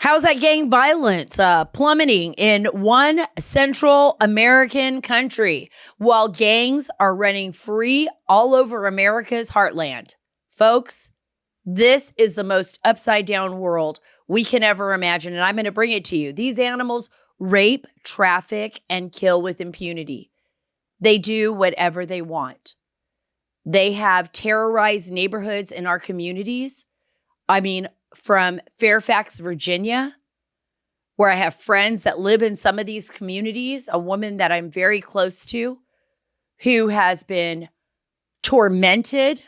How's that gang violence plummeting in one Central American country while gangs are running free all over America's heartland? Folks, this is the most upside down world we can ever imagine, and I'm going to bring it to you. These animals rape, traffic, and kill with impunity. They do whatever they want. They have terrorized neighborhoods in our communities. I mean, from Fairfax, Virginia, where I have friends that live in some of these communities, a woman that I'm very close to who has been tormented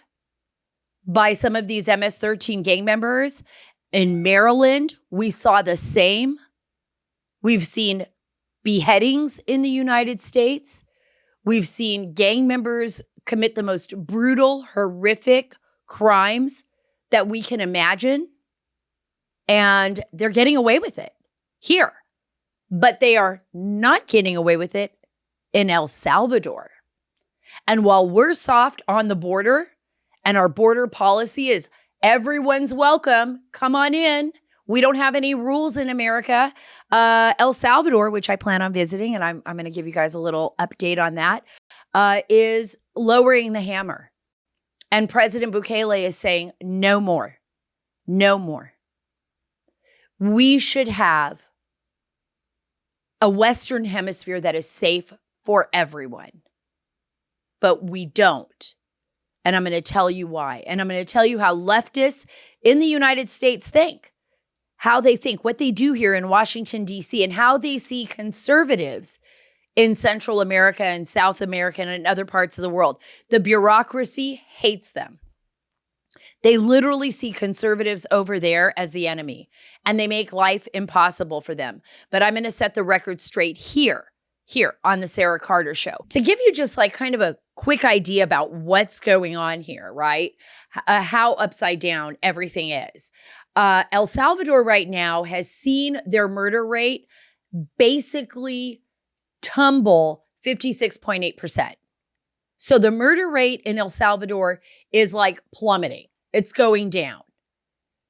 by some of these MS-13 gang members. In Maryland, we saw the same. We've seen beheadings in the United States. We've seen gang members commit the most brutal, horrific crimes that we can imagine. And they're getting away with it here. But they are not getting away with it in El Salvador. And while we're soft on the border and our border policy is everyone's welcome, come on in. We don't have any rules in America. El Salvador, which I plan on visiting, and I'm going to give you guys a little update on that, is lowering the hammer. And President Bukele is saying, no more, no more. We should have a Western hemisphere that is safe for everyone. But we don't. And I'm going to tell you why. And I'm going to tell you how leftists in the United States think, how they think, what they do here in Washington, D.C., and how they see conservatives in Central America and South America and other parts of the world. The bureaucracy hates them. They literally see conservatives over there as the enemy, and they make life impossible for them. But I'm going to set the record straight here on the Sara Carter Show to give you just like kind of a quick idea about what's going on here, right? How upside down everything is. El Salvador right now has seen their murder rate basically tumble 56.8%. So the murder rate in El Salvador is like plummeting. It's going down.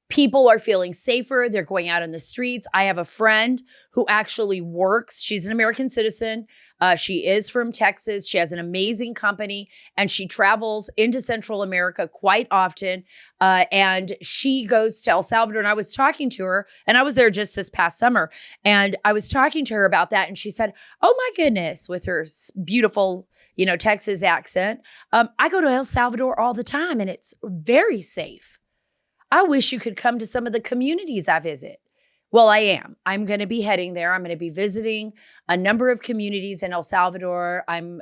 People are feeling safer. They're going out in the streets. I have a friend who actually works. She's an American citizen. She is from Texas. She has an amazing company, and she travels into Central America quite often. And she goes to El Salvador. And I was talking to her, and I was there just this past summer. And I was talking to her about that. And she said, oh my goodness, with her beautiful, Texas accent, I go to El Salvador all the time, and it's very safe. I wish you could come to some of the communities I visit. Well, I am. I'm going to be heading there. I'm going to be visiting a number of communities in El Salvador. I'm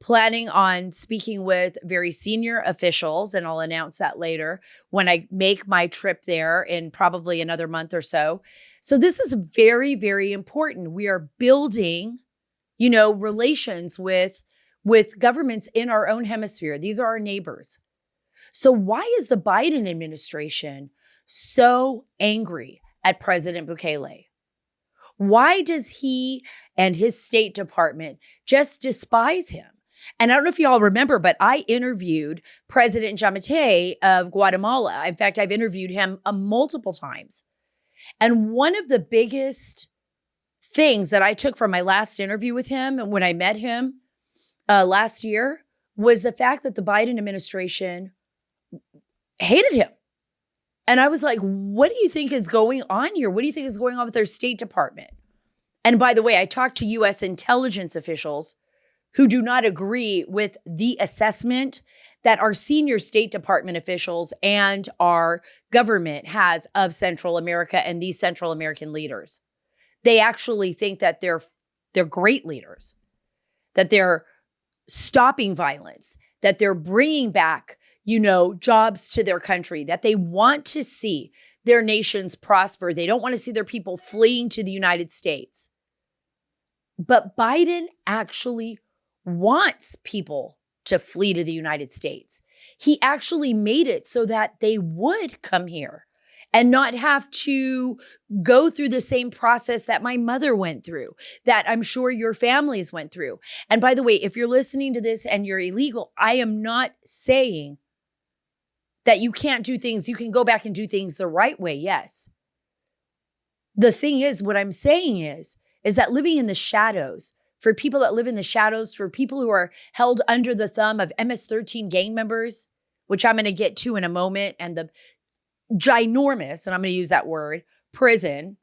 planning on speaking with very senior officials, and I'll announce that later when I make my trip there in probably another month or so. So this is very, very important. We are building, relations with governments in our own hemisphere. These are our neighbors. So why is the Biden administration so angry at President Bukele? Why does he and his State Department just despise him? And I don't know if you all remember, but I interviewed President Jamete of Guatemala. In fact, I've interviewed him multiple times. And one of the biggest things that I took from my last interview with him and when I met him last year was the fact that the Biden administration hated him. And I was like, what do you think is going on here? What do you think is going on with their State Department? And by the way, I talked to U.S. intelligence officials who do not agree with the assessment that our senior State Department officials and our government has of Central America and these Central American leaders. They actually think that they're great leaders, that they're stopping violence, that they're bringing back jobs to their country, that they want to see their nations prosper. They don't want to see their people fleeing to the United States. But Biden actually wants people to flee to the United States. He actually made it so that they would come here and not have to go through the same process that my mother went through, that I'm sure your families went through. And by the way, if you're listening to this and you're illegal, I am not saying that you can't do things. You can go back and do things the right way, yes. The thing is, what I'm saying is that living in the shadows, for people that live in the shadows, for people who are held under the thumb of MS-13 gang members, which I'm going to get to in a moment, and the ginormous, and I'm going to use that word, prison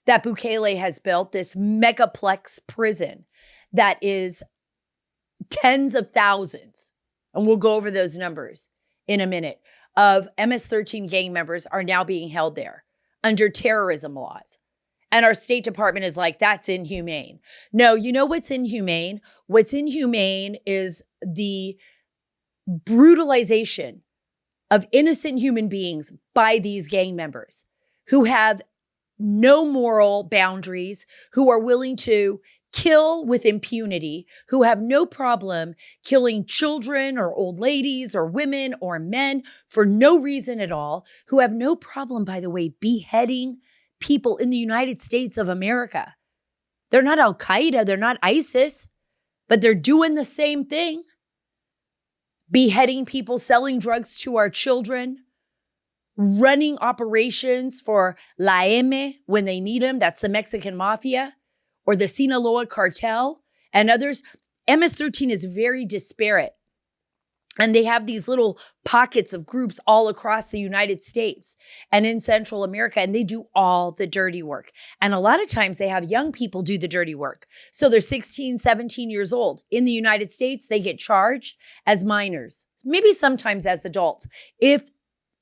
that Bukele has built, this megaplex prison that is tens of thousands, and we'll go over those numbers in a minute, of MS-13 gang members are now being held there under terrorism laws. And our State Department is like, that's inhumane. No, you know what's inhumane? What's inhumane is the brutalization of innocent human beings by these gang members who have no moral boundaries, who are willing to kill with impunity, who have no problem killing children or old ladies or women or men for no reason at all, who have no problem, by the way, beheading people in the United States of America. They're not Al-Qaeda, they're not ISIS, but they're doing the same thing. Beheading people, selling drugs to our children, running operations for La M when they need them. That's the Mexican mafia or the Sinaloa cartel and others. MS-13 is very disparate. And they have these little pockets of groups all across the United States and in Central America, and they do all the dirty work. And a lot of times they have young people do the dirty work. So they're 16, 17 years old. In the United States, they get charged as minors, maybe sometimes as adults, if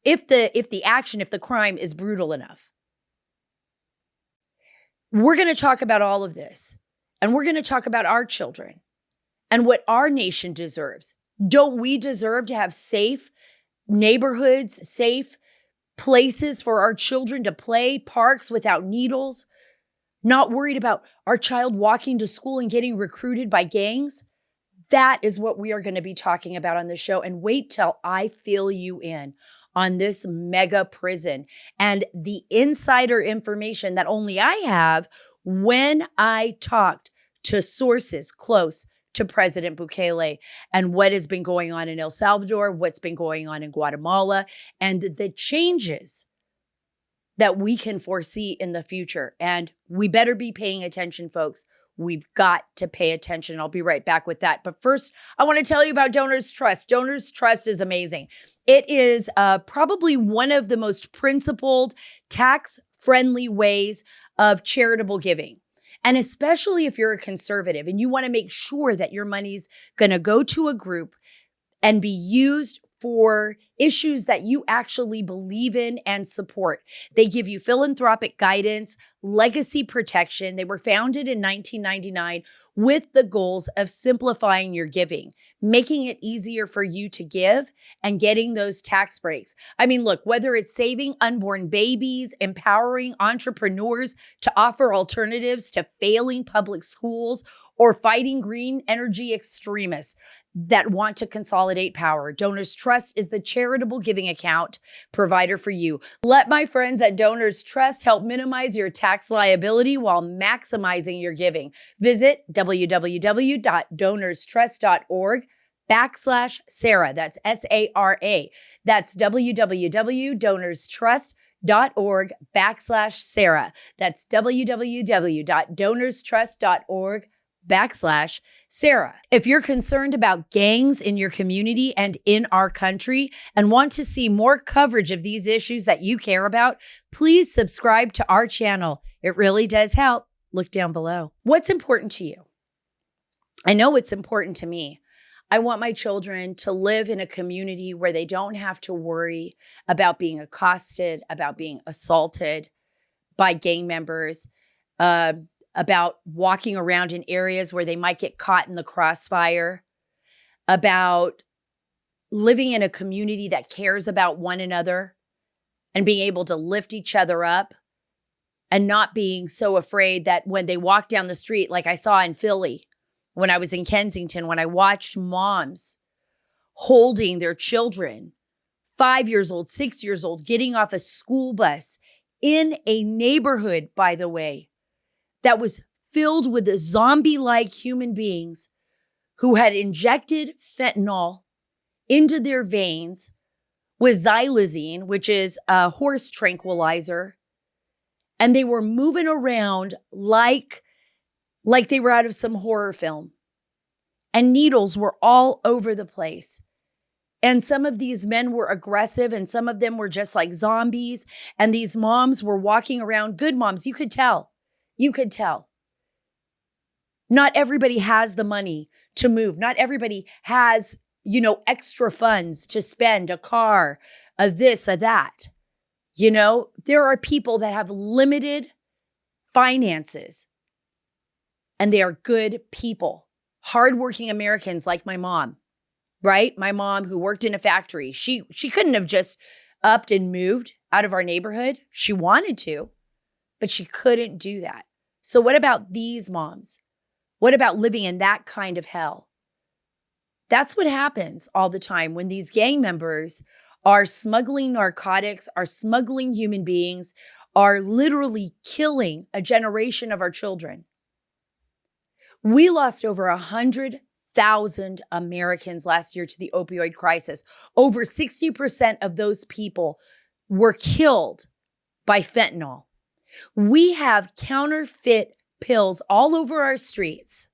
the crime is brutal enough. We're going to talk about all of this, and we're going to talk about our children and what our nation deserves. Don't we deserve to have safe neighborhoods, safe places for our children to play, parks without needles, not worried about our child walking to school and getting recruited by gangs? That is what we are going to be talking about on the show. And wait till I fill you in on this mega prison and the insider information that only I have when I talked to sources close to President Bukele and what has been going on in El Salvador, what's been going on in Guatemala, and the changes that we can foresee in the future. And we better be paying attention, folks. We've got to pay attention. I'll be right back with that. But first, I want to tell you about Donors Trust. Donors Trust is amazing. It is probably one of the most principled, tax-friendly ways of charitable giving. And especially if you're a conservative and you want to make sure that your money's going to go to a group and be used for issues that you actually believe in and support. They give you philanthropic guidance, legacy protection. They were founded in 1999 with the goals of simplifying your giving, making it easier for you to give and getting those tax breaks. I mean, look, whether it's saving unborn babies, empowering entrepreneurs to offer alternatives to failing public schools, or fighting green energy extremists that want to consolidate power, Donors Trust is the charitable giving account provider for you. Let my friends at Donors Trust help minimize your tax liability while maximizing your giving. Visit www.donorstrust.org/Sara. That's SARA. That's www.donorstrust.org/Sara. That's www.donorstrust.org/Sara. If you're concerned about gangs in your community and in our country and want to see more coverage of these issues that you care about, please subscribe to our channel. It really does help. Look down below. What's important to you? I know it's important to me. I want my children to live in a community where they don't have to worry about being accosted, about being assaulted by gang members, about walking around in areas where they might get caught in the crossfire, about living in a community that cares about one another and being able to lift each other up and not being so afraid that when they walk down the street, like I saw in Philly, when I was in Kensington, when I watched moms holding their children, 5 years old, 6 years old, getting off a school bus in a neighborhood, by the way, that was filled with the zombie-like human beings who had injected fentanyl into their veins with xylazine, which is a horse tranquilizer, And they were moving around like they were out of some horror film. And needles were all over the place. And some of these men were aggressive and some of them were just like zombies. And these moms were walking around, good moms, you could tell. You could tell. Not everybody has the money to move. Not everybody has, extra funds to spend, a car, a this, a that. There are people that have limited finances and they are good people, hardworking Americans like my mom, right? My mom who worked in a factory. She couldn't have just upped and moved out of our neighborhood. She wanted to, but she couldn't do that. So what about these moms? What about living in that kind of hell? That's what happens all the time when these gang members are smuggling narcotics, are smuggling human beings, are literally killing a generation of our children. We lost over 100,000 Americans last year to the opioid crisis. Over 60% of those people were killed by fentanyl. We have counterfeit pills all over our streets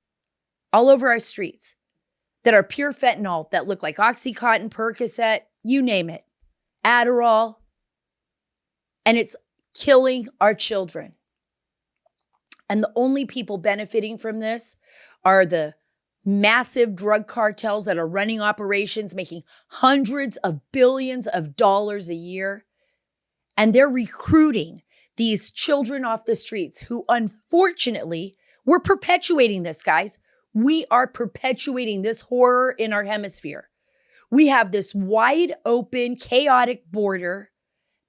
that are pure fentanyl that look like Oxycontin, Percocet, you name it, Adderall, and it's killing our children. And the only people benefiting from this are the massive drug cartels that are running operations, making hundreds of billions of dollars a year. And they're recruiting these children off the streets who, unfortunately, we're perpetuating this, guys. We are perpetuating this horror in our hemisphere. We have this wide open, chaotic border.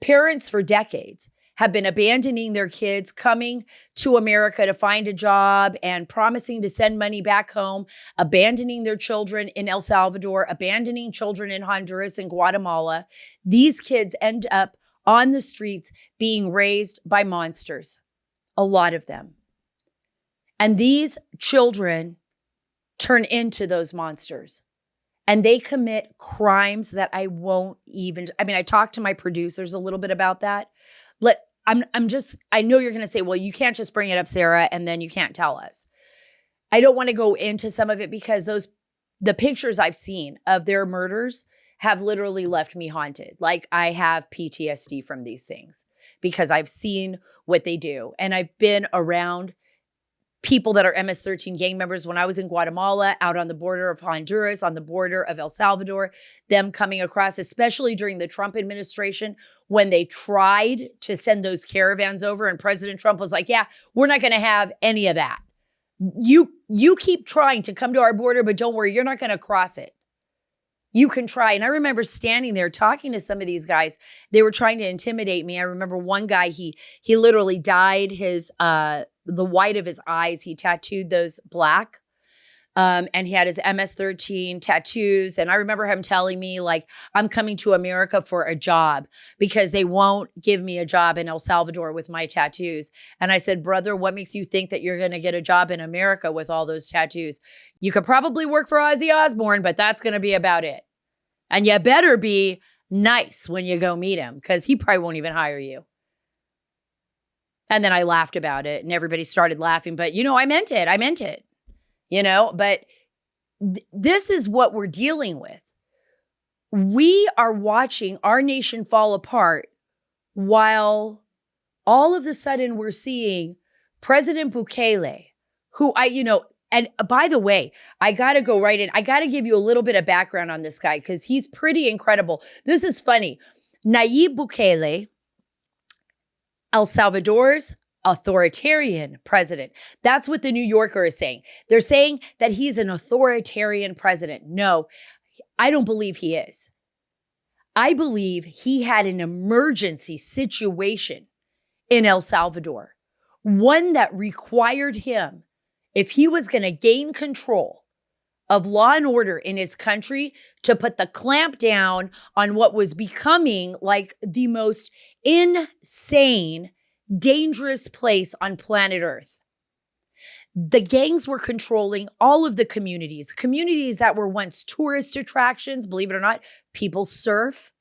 Parents for decades have been abandoning their kids, coming to America to find a job and promising to send money back home, abandoning their children in El Salvador, abandoning children in Honduras and Guatemala. These kids end up on the streets being raised by monsters, a lot of them. And these children turn into those monsters. And they commit crimes that I talked to my producers a little bit about that. I know you're going to say, well, you can't just bring it up, Sarah, and then you can't tell us. I don't want to go into some of it because the pictures I've seen of their murders have literally left me haunted. Like I have PTSD from these things because I've seen what they do. And I've been around people that are MS-13 gang members when I was in Guatemala, out on the border of Honduras, on the border of El Salvador, them coming across, especially during the Trump administration, when they tried to send those caravans over and President Trump was like, yeah, we're not going to have any of that. You keep trying to come to our border, but don't worry, you're not going to cross it. You can try. And I remember standing there talking to some of these guys. They were trying to intimidate me. I remember one guy, he literally dyed the white of his eyes. He tattooed those black. And he had his MS-13 tattoos. And I remember him telling me, like, I'm coming to America for a job because they won't give me a job in El Salvador with my tattoos. And I said, brother, what makes you think that you're going to get a job in America with all those tattoos? You could probably work for Ozzy Osbourne, but that's going to be about it. And you better be nice when you go meet him because he probably won't even hire you. And then I laughed about it and everybody started laughing. But, I meant it. But this is what we're dealing with. We are watching our nation fall apart while all of a sudden we're seeing President Bukele, who and by the way, I got to go right in. I got to give you a little bit of background on this guy because he's pretty incredible. This is funny. Nayib Bukele, El Salvador's authoritarian president. That's what the New Yorker is saying. They're saying that he's an authoritarian president. No, I don't believe he is. I believe he had an emergency situation in El Salvador, one that required him, if he was going to gain control of law and order in his country, to put the clamp down on what was becoming like the most insane, dangerous place on planet Earth. The gangs were controlling all of the communities that were once tourist attractions. Believe it or not, people surf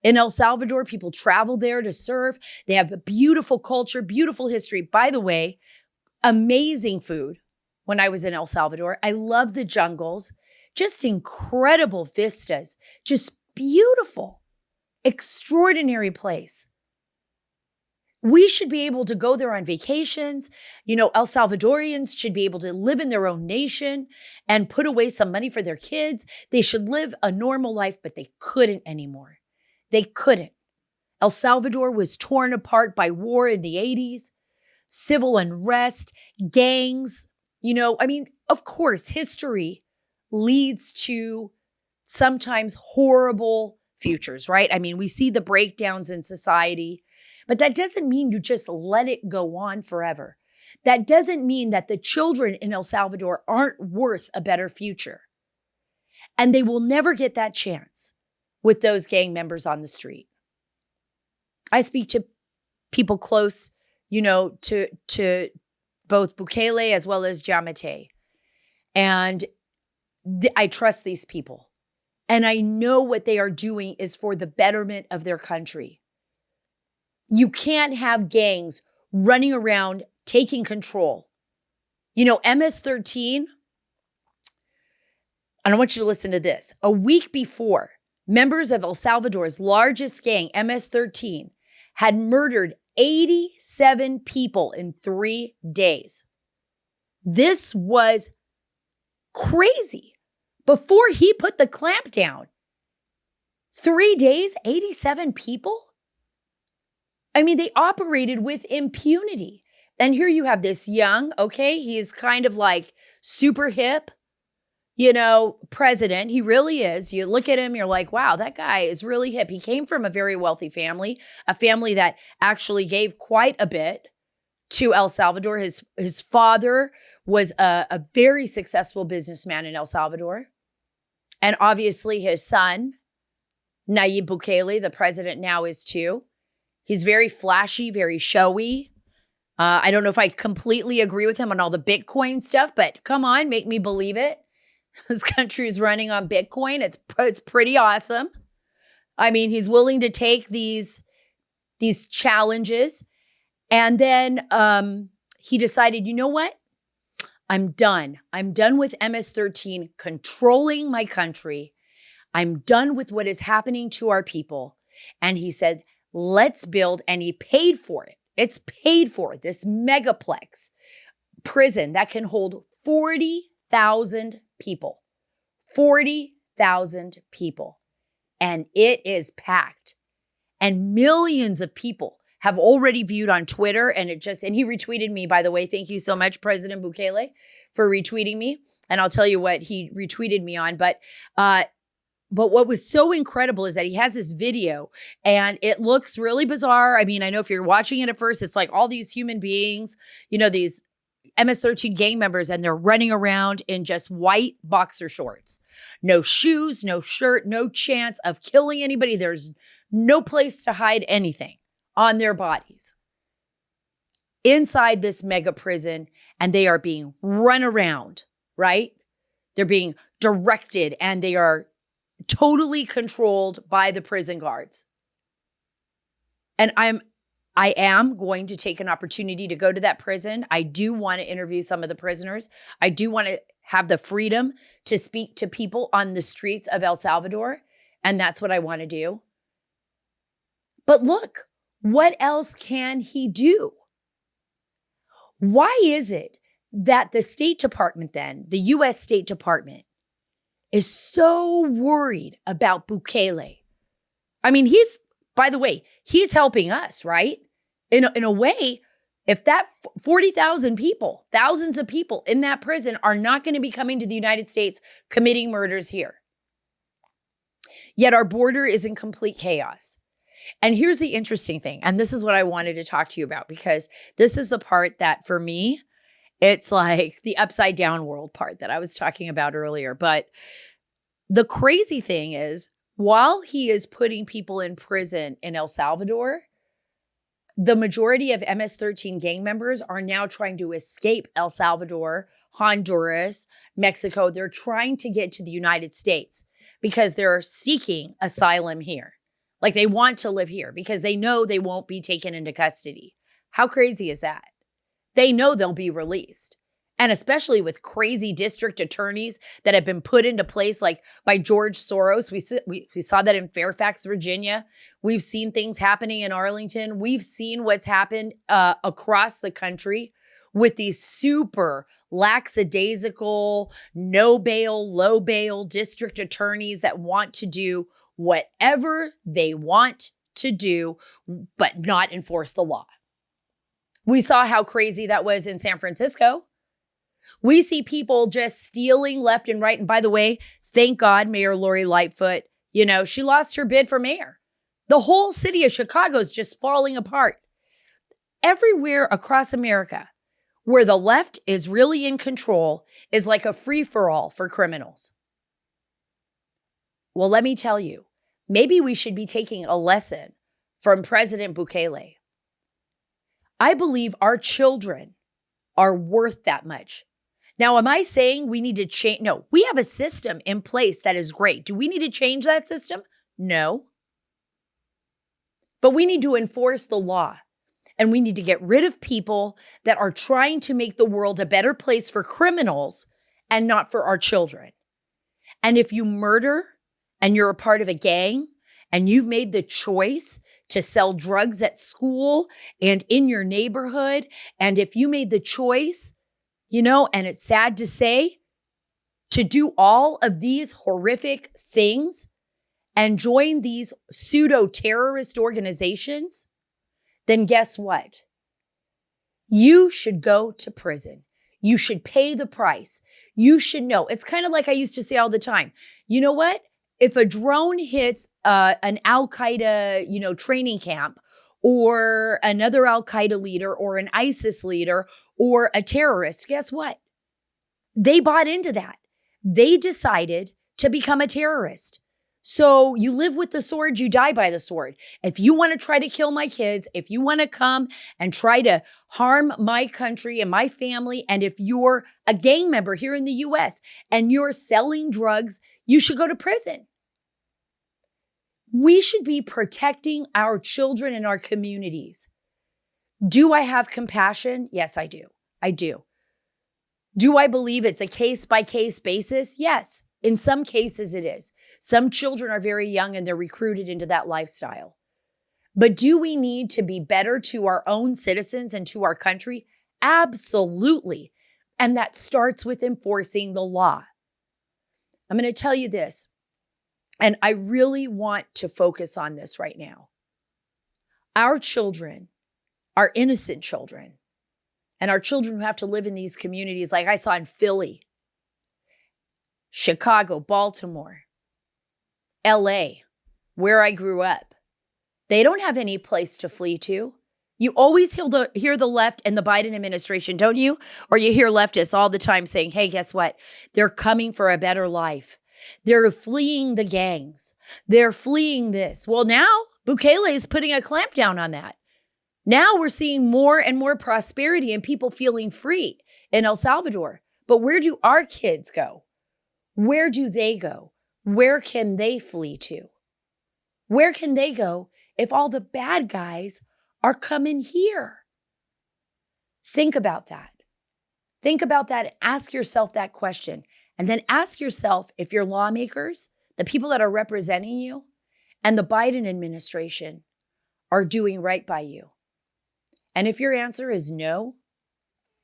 In El Salvador, people travel there to serve. They have a beautiful culture, beautiful history. By the way, amazing food when I was in El Salvador. I love the jungles, just incredible vistas, just beautiful, extraordinary place. We should be able to go there on vacations. El Salvadorians should be able to live in their own nation and put away some money for their kids. They should live a normal life, but they couldn't anymore. They couldn't. El Salvador was torn apart by war in the 80s, civil unrest, gangs. Of course, history leads to sometimes horrible futures, right? We see the breakdowns in society. But that doesn't mean you just let it go on forever. That doesn't mean that the children in El Salvador aren't worth a better future. And they will never get that chance with those gang members on the street. I speak to people close, to both Bukele as well as Jamate. And I trust these people. And I know what they are doing is for the betterment of their country. You can't have gangs running around taking control. MS-13, and I want you to listen to this. A week before, members of El Salvador's largest gang, MS-13, had murdered 87 people in 3 days. This was crazy. Before he put the clamp down, 3 days, 87 people? They operated with impunity. And here you have this young, he's kind of like super hip, president. He really is. You look at him, you're like, wow, that guy is really hip. He came from a very wealthy family, a family that actually gave quite a bit to El Salvador. His father was a very successful businessman in El Salvador. And obviously his son, Nayib Bukele, the president now, is too. He's very flashy, very showy. I don't know if I completely agree with him on all the Bitcoin stuff, but come on, make me believe it. This country is running on Bitcoin. It's pretty awesome. He's willing to take these challenges. And then he decided, you know what? I'm done. I'm done with MS-13 controlling my country. I'm done with what is happening to our people. And he said, let's build, and he paid for it. It's paid for, this megaplex prison that can hold 40,000 people. 40,000 people. And it is packed. And millions of people have already viewed on Twitter, and he retweeted me, by the way. Thank you so much, President Bukele, for retweeting me. And I'll tell you what he retweeted me on. But what was so incredible is that he has this video and it looks really bizarre. I know if you're watching it at first, it's like all these human beings, these MS-13 gang members, and they're running around in just white boxer shorts. No shoes, no shirt, no chance of killing anybody. There's no place to hide anything on their bodies. Inside this mega prison, and they are being run around, right? They're being directed and they are totally controlled by the prison guards. And I am going to take an opportunity to go to that prison. I do want to interview some of the prisoners. I do want to have the freedom to speak to people on the streets of El Salvador. And that's what I want to do. But look, what else can he do? Why is it that the State Department then, the U.S. State Department, is so worried about Bukele? By the way, he's helping us, right? In a way, if that 40,000 people, thousands of people in that prison are not going to be coming to the United States committing murders here. Yet our border is in complete chaos. And here's the interesting thing, and this is what I wanted to talk to you about, because this is the part that, for me, it's like the upside down world part that I was talking about earlier. But the crazy thing is, while he is putting people in prison in El Salvador, the majority of MS-13 gang members are now trying to escape El Salvador, Honduras, Mexico. They're trying to get to the United States because they're seeking asylum here. Like they want to live here because they know they won't be taken into custody. How crazy is that? They know they'll be released. And especially with crazy district attorneys that have been put into place, like by George Soros. We saw that in Fairfax, Virginia. We've seen things happening in Arlington. We've seen what's happened across the country with these super lackadaisical, no bail, low bail district attorneys that want to do whatever they want to do, but not enforce the law. We saw how crazy that was in San Francisco. We see people just stealing left and right. And by the way, thank God, Mayor Lori Lightfoot, she lost her bid for mayor. The whole city of Chicago is just falling apart. Everywhere across America where the left is really in control is like a free-for-all for criminals. Well, let me tell you, maybe we should be taking a lesson from President Bukele. I believe our children are worth that much. Now, am I saying we need to change? No, we have a system in place that is great. Do we need to change that system? No. But we need to enforce the law. And we need to get rid of people that are trying to make the world a better place for criminals and not for our children. And if you murder and you're a part of a gang and you've made the choice to sell drugs at school and in your neighborhood, and if you made the choice, and it's sad to say, to do all of these horrific things and join these pseudo-terrorist organizations, then guess what? You should go to prison. You should pay the price. You should know. It's kind of like I used to say all the time. You know what? If a drone hits an Al-Qaeda, training camp, or another Al-Qaeda leader, or an ISIS leader, or a terrorist, guess what? They bought into that. They decided to become a terrorist. So you live with the sword, you die by the sword. If you want to try to kill my kids, if you want to come and try to harm my country and my family, and if you're a gang member here in the US and you're selling drugs, you should go to prison. We should be protecting our children and our communities. Do I have compassion? Yes, I do. I do. Do I believe it's a case-by-case basis? Yes. In some cases, it is. Some children are very young and they're recruited into that lifestyle. But do we need to be better to our own citizens and to our country? Absolutely. And that starts with enforcing the law. I'm going to tell you this, and I really want to focus on this right now. Our children are innocent children, and our children who have to live in these communities like I saw in Philly, Chicago, Baltimore, LA, where I grew up. They don't have any place to flee to. You always hear the left and the Biden administration, don't you? Or you hear leftists all the time saying, hey, guess what? They're coming for a better life. They're fleeing the gangs. They're fleeing this. Well, now Bukele is putting a clamp down on that. Now we're seeing more and more prosperity and people feeling free in El Salvador. But where do our kids go? Where do they go? Where can they flee to? Where can they go if all the bad guys are coming here? Think about that. Think about that and ask yourself that question. And then ask yourself if your lawmakers, the people that are representing you, and the Biden administration are doing right by you. And if your answer is no,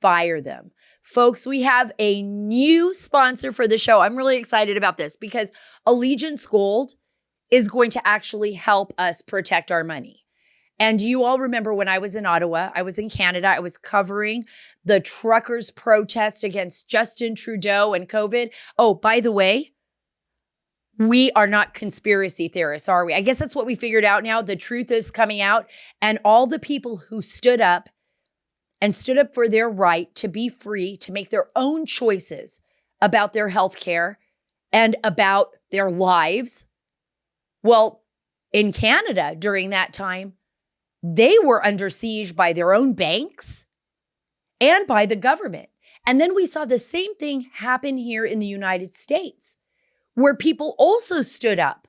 fire them. Folks, we have a new sponsor for the show. I'm really excited about this because Allegiance Gold is going to actually help us protect our money. And you all remember when I was in Ottawa, I was in Canada, I was covering the truckers' protest against Justin Trudeau and COVID. Oh, by the way, we are not conspiracy theorists, are we? I guess that's what we figured out now. The truth is coming out, and all the people who stood up for their right to be free, to make their own choices about their health care and about their lives. Well, in Canada during that time, they were under siege by their own banks and by the government. And then we saw the same thing happen here in the United States, where people also stood up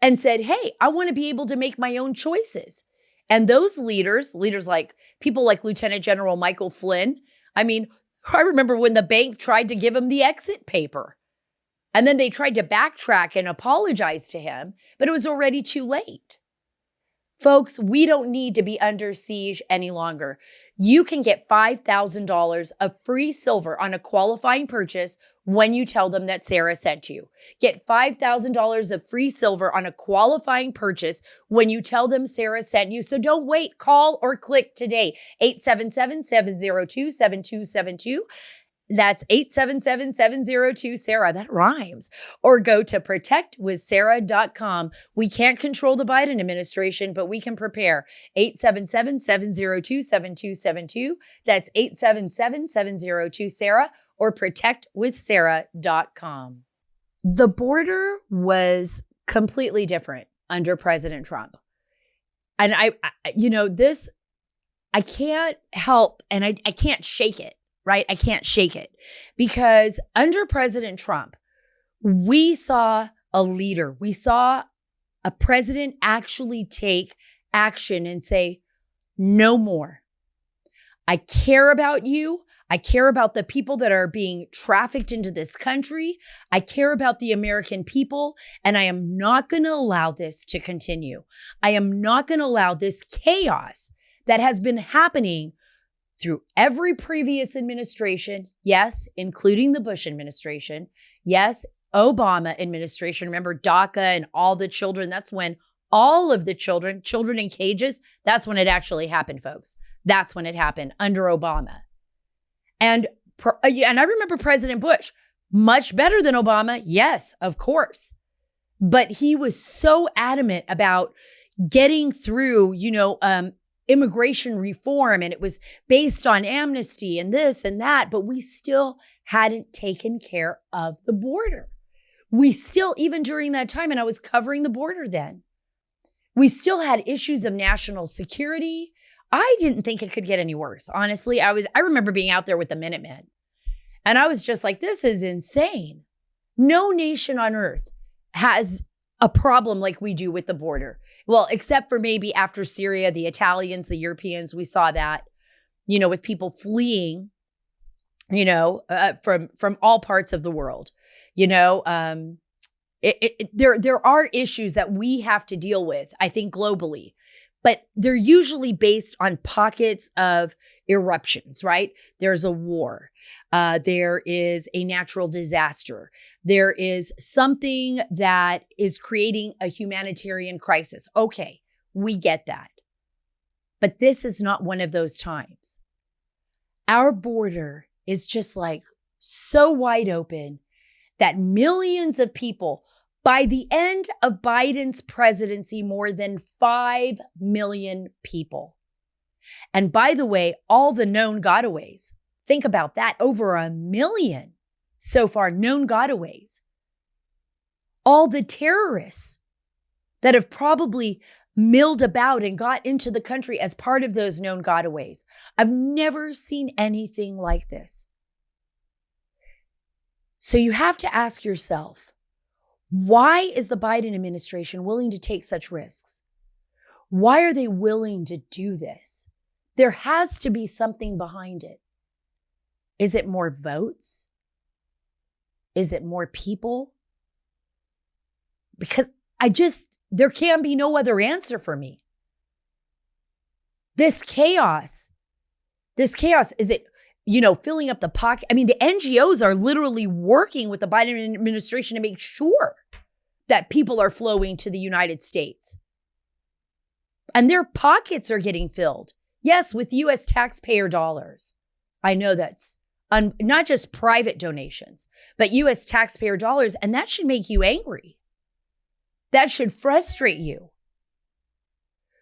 and said, hey, I want to be able to make my own choices. And those leaders like people like Lieutenant General Michael Flynn, I mean, I remember when the bank tried to give him the exit paper. And then they tried to backtrack and apologize to him, but it was already too late. Folks, we don't need to be under siege any longer. You can get $5,000 of free silver on a qualifying purchase when you tell them that Sara sent you. Get $5,000 of free silver on a qualifying purchase when you tell them Sara sent you. So don't wait. Call or click today. 877-702-7272. That's 877-702-SARA. That rhymes. Or go to protectwithsara.com. We can't control the Biden administration, but we can prepare. 877-702-7272. That's 877-702-SARA or protectwithsara.com. The border was completely different under President Trump. And I can't help and I can't shake it. Right? I can't shake it because under President Trump, we saw a leader. We saw a president actually take action and say, no more. I care about you. I care about the people that are being trafficked into this country. I care about the American people, and I am not going to allow this to continue. I am not going to allow this chaos that has been happening through every previous administration, yes, including the Bush administration, yes, Obama administration. Remember DACA and all the children? That's when all of the children in cages, that's when it actually happened, folks. That's when it happened under Obama. And I remember President Bush, much better than Obama, yes, of course. But he was so adamant about getting through, immigration reform, and it was based on amnesty and this and that, but we still hadn't taken care of the border. We still, even during that time, and I was covering the border then, we still had issues of national security. I didn't think it could get any worse. Honestly, I remember being out there with the Minutemen, and I was just like, this is insane. No nation on earth has a problem like we do with the border. Well, except for maybe after Syria, the Italians, the Europeans, we saw that, with people fleeing, from all parts of the world. There are issues that we have to deal with, I think, globally, but they're usually based on pockets of eruptions, right? There's a war. There is a natural disaster. There is something that is creating a humanitarian crisis. Okay, we get that. But this is not one of those times. Our border is just like so wide open that millions of people, by the end of Biden's presidency, more than 5 million people. And by the way, all the known gotaways, think about that, over 1 million so far known gotaways. All the terrorists that have probably milled about and got into the country as part of those known gotaways. I've never seen anything like this. So you have to ask yourself, why is the Biden administration willing to take such risks? Why are they willing to do this? There has to be something behind it. Is it more votes? Is it more people? Because there can be no other answer for me. This chaos, is it, filling up the pocket? I mean, the NGOs are literally working with the Biden administration to make sure that people are flowing to the United States. And their pockets are getting filled. Yes, with U.S. taxpayer dollars. I know that's not just private donations, but U.S. taxpayer dollars. And that should make you angry. That should frustrate you.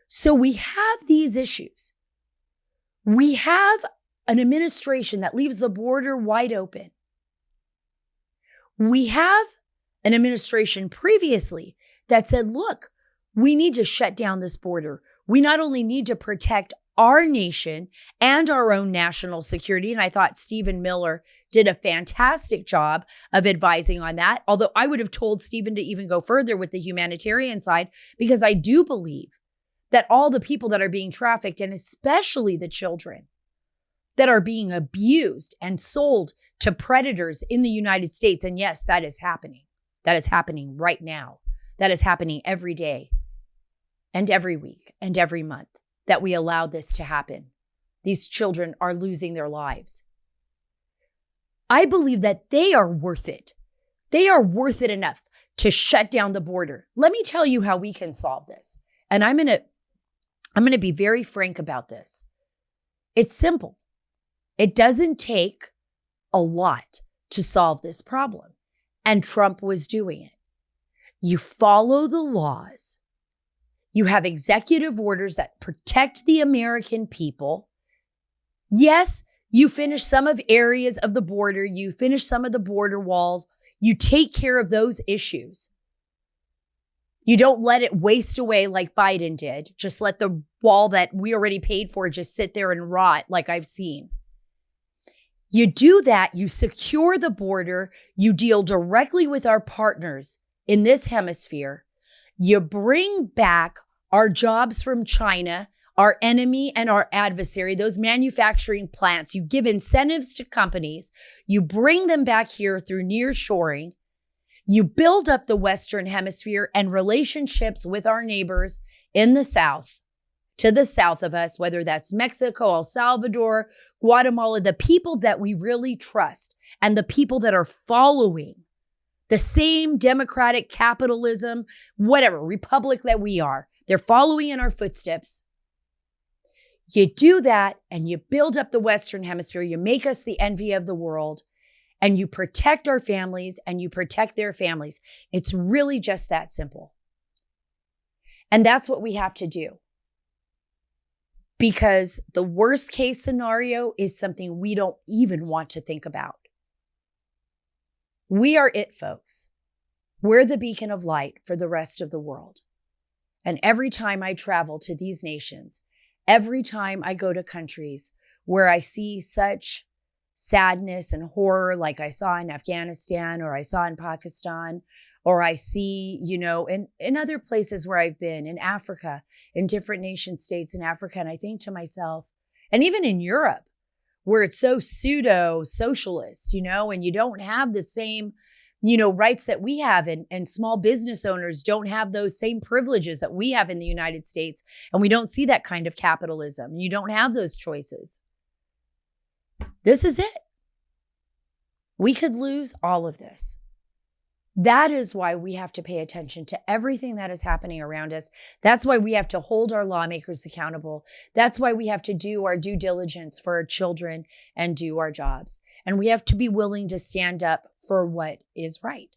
So we have these issues. We have an administration that leaves the border wide open. We have an administration previously that said, look, we need to shut down this border. We not only need to protect our nation and our own national security. And I thought Stephen Miller did a fantastic job of advising on that. Although I would have told Stephen to even go further with the humanitarian side, because I do believe that all the people that are being trafficked, and especially the children that are being abused and sold to predators in the United States. And yes, that is happening. That is happening right now. That is happening every day and every week and every month that we allow this to happen. These children are losing their lives. I believe that they are worth it. They are worth it enough to shut down the border. Let me tell you how we can solve this. And I'm going to be very frank about this. It's simple. It doesn't take a lot to solve this problem. And Trump was doing it. You follow the laws. You have executive orders that protect the American people. Yes, you finish some of areas of the border. You finish some of the border walls. You take care of those issues. You don't let it waste away like Biden did. Just let the wall that we already paid for just sit there and rot like I've seen. You do that, you secure the border, you deal directly with our partners in this hemisphere. You bring back our jobs from China, our enemy and our adversary, those manufacturing plants. You give incentives to companies. You bring them back here through nearshoring. You build up the Western Hemisphere and relationships with our neighbors in the South, to the south of us, whether that's Mexico, El Salvador, Guatemala, the people that we really trust and the people that are following the same democratic capitalism, whatever, republic that we are. They're following in our footsteps. You do that and you build up the Western Hemisphere. You make us the envy of the world and you protect our families and you protect their families. It's really just that simple. And that's what we have to do. Because the worst case scenario is something we don't even want to think about. We are it, folks. We're the beacon of light for the rest of the world. And every time I travel to these nations, every time I go to countries where I see such sadness and horror like I saw in Afghanistan or I saw in Pakistan, or I see, in other places where I've been, in Africa, in different nation states in Africa. And I think to myself, and even in Europe, where it's so pseudo-socialist, and you don't have the same, rights that we have, and small business owners don't have those same privileges that we have in the United States. And we don't see that kind of capitalism. You don't have those choices. This is it. We could lose all of this. That is why we have to pay attention to everything that is happening around us. That's why we have to hold our lawmakers accountable. That's why we have to do our due diligence for our children and do our jobs. And we have to be willing to stand up for what is right.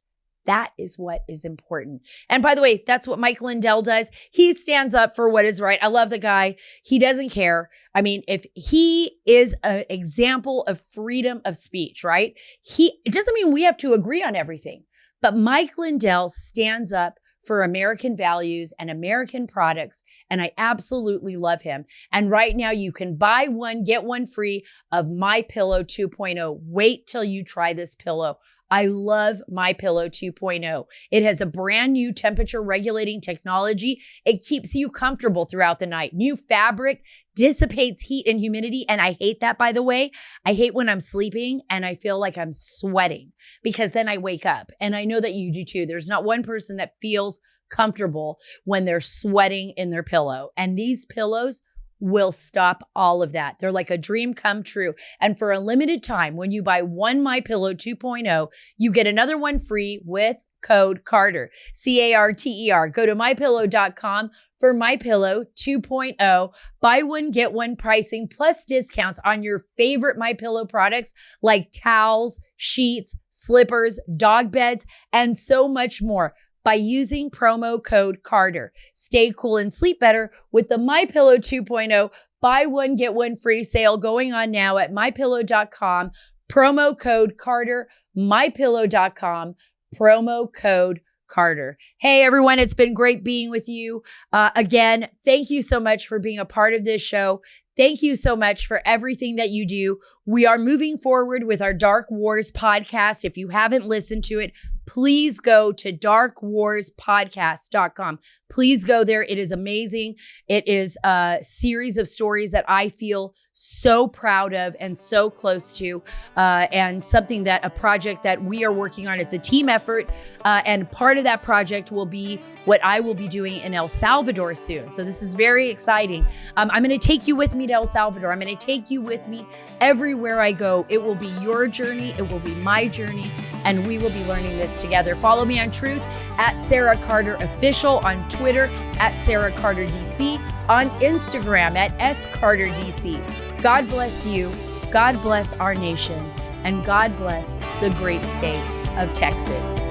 That is what is important. And by the way, that's what Mike Lindell does. He stands up for what is right. I love the guy. He doesn't care. I mean, if he is an example of freedom of speech, right? It doesn't mean we have to agree on everything. But Mike Lindell stands up for American values and American products, and I absolutely love him. And right now you can buy one, get one free of MyPillow 2.0. Wait till you try this pillow. I love MyPillow 2.0. It has a brand new temperature regulating technology. It keeps you comfortable throughout the night. New fabric dissipates heat and humidity. And I hate that, by the way. I hate when I'm sleeping and I feel like I'm sweating because then I wake up. And I know that you do too. There's not one person that feels comfortable when they're sweating in their pillow. And these pillows will stop all of that. They're like a dream come true. And for a limited time, when you buy one MyPillow 2.0, you get another one free with code Carter, CARTER. Go to mypillow.com for MyPillow 2.0. Buy one, get one pricing plus discounts on your favorite MyPillow products like towels, sheets, slippers, dog beds, and so much more by using promo code Carter. Stay cool and sleep better with the MyPillow 2.0 buy one, get one free sale going on now at mypillow.com. Promo code Carter, mypillow.com, promo code Carter. Hey, everyone. It's been great being with you. Again, thank you so much for being a part of this show. Thank you so much for everything that you do. We are moving forward with our Dark Wars podcast. If you haven't listened to it, please go to darkwarspodcast.com. Please go there. It is amazing. It is a series of stories that I feel so proud of and so close to, and something that a project that we are working on. It's a team effort, and part of that project will be what I will be doing in El Salvador soon. So this is very exciting. I'm going to take you with me to El Salvador. I'm going to take you with me everywhere I go. It will be your journey. It will be my journey, and we will be learning this together. Follow me on Truth at Sara Carter Official, on Twitter at Sara Carter DC, on Instagram at SCarterDC. God bless you. God bless our nation, and God bless the great state of Texas.